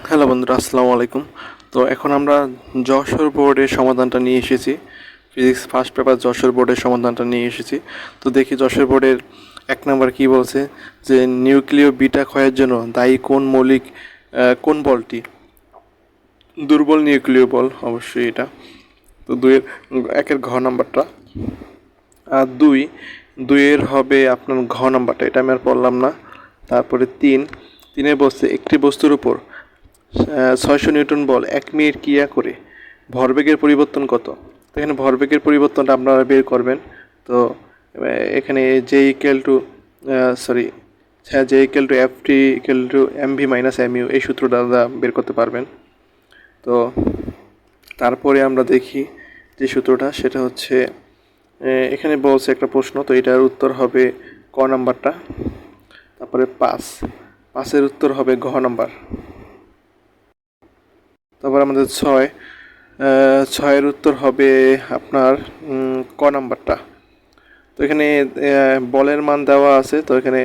Hello বন্ধুরা, আসসালামু আলাইকুম। তো এখন আমরা যশোর বোর্ডের সমাধানটা নিয়ে এসেছি। ফিজিক্স ফার্স্ট পেপার যশোর বোর্ডের সমাধানটা নিয়ে এসেছি। তো দেখি যশোর বোর্ডের 1 নম্বর কী বলছে, যে নিউক্লিয় বিটা ক্ষয়ের জন্য দায়ী কোন মৌলিক কোন বলটি? দুর্বল নিউক্লিয় বল, অবশ্যই এটা। তো একের ঘ নাম্বারটা। আর দুইয়ের হবে আপনার ঘ নাম্বারটা, এটা আমি আর পড়লাম না। তারপরে তিনে বলছে একটি বস্তুর উপর 600 নিউটন বল 1 মিনিট ক্রিয়া করে ভরবেগের পরিবর্তন কত? তো এখানে ভরবেগের পরিবর্তনটা আপনারা বের করবেন। তো এখানে J equal to F T equal to M V minus M U, এই সূত্রটা বের করতে পারবেন। তো তারপরে আমরা দেখি যে সূত্রটা, সেটা হচ্ছে এখানে বলছে একটা প্রশ্ন, তো এটার উত্তর হবে ক নাম্বারটা। তারপরে পাঁচের উত্তর হবে ঘ নাম্বার। তারপর আমাদের ছয়ের উত্তর হবে আপনার ক নাম্বারটা। তো এখানে বলের মান দেওয়া আছে, তো এখানে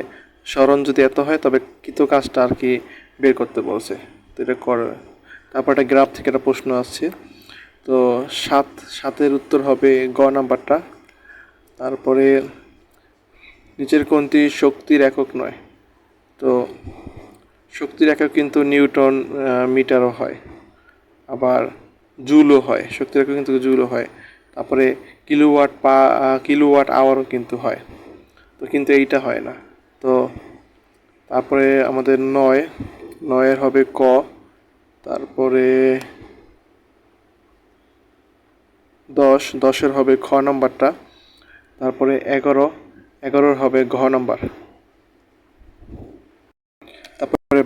স্মরণ যদি এত হয় তবে কৃত কাজটা আর কি বের করতে বলছে, তো এটা করবে। তারপর একটা গ্রাফ থেকে একটা প্রশ্ন আসছে, তো সাতের উত্তর হবে গ নাম্বারটা। তারপরে নিচের কোনটি শক্তির একক নয়? তো শক্তির একক কিন্তু নিউটন মিটারও হয়, আবার জুলও হয়। শক্তির একক কিন্তু জুলও হয়। তারপরে কিলোওয়াট আওয়ারও কিন্তু হয়, তো কিন্তু এইটা হয় না। তো তারপরে আমাদের নয়ের হবে ক। তারপরে দশের হবে খ নাম্বারটা। তারপরে এগারোর হবে ঘ নাম্বার। তারপরে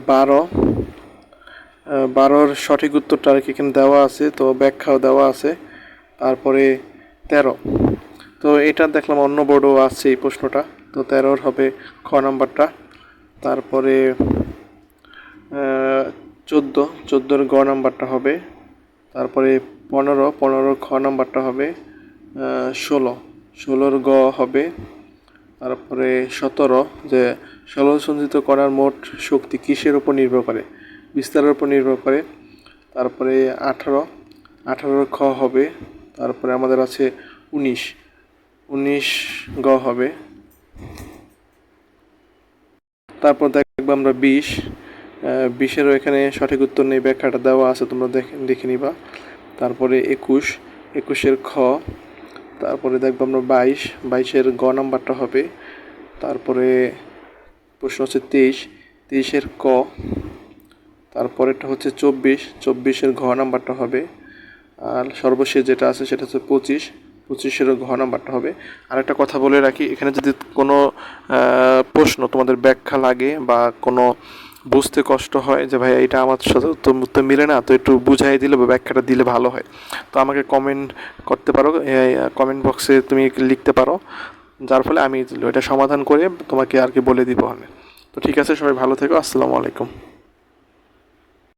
12 সঠিক উত্তরটা আর কি এখানে দেওয়া আছে, তো ব্যাখ্যাও দেওয়া আছে। তারপরে 13, তো এটা দেখলাম অন্য বোর্ডও আছে এই প্রশ্নটা, তো 13 হবে খ নাম্বারটা। তারপরে 14 গ নাম্বারটা হবে। তারপরে 15 খ নাম্বারটা হবে। 16 গ হবে। তারপরে 17, যে ষোল সঞ্চিত করার মোট শক্তি কিসের উপর নির্ভর করে? বিস্তারের উপর নির্ভর করে। তারপরে 18 খ হবে। তারপরে আমাদের আছে 19 গ হবে। তারপর দেখবো আমরা 20এরও এখানে সঠিক উত্তর নেই, ব্যাখ্যাটা দেওয়া আছে, তোমরা দেখে নিবা। তারপরে 21-এর খ। তারপরে দেখবো আমরা 22-এর গ নাম্বারটা হবে। তারপরে প্রশ্ন হচ্ছে 23-এর ক। তারপরেরটা হচ্ছে 24-এর ঘ নাম্বারটা হবে। আর সর্বশেষ যেটা আছে সেটা হচ্ছে 25-এর ঘ নাম্বারটা হবে। আর একটা কথা বলে রাখি, এখানে যদি কোনো প্রশ্ন তোমাদের ব্যাখ্যা লাগে বা কোনো বুঝতে কষ্ট হয় যে ভাই এটা আমার সাথে উত্তর মিলে না, তো একটু বুঝাই দিলে বা ব্যাখ্যাটা দিলে ভালো হয়, তো আমাকে কমেন্ট করতে পারো, কমেন্ট বক্সে তুমি লিখতে পারো, যার ফলে আমি এটা সমাধান করে তোমাকে আর কি বলে দিব আমি। তো ঠিক আছে, সবাই ভালো থেকো, আসসালামু আলাইকুম।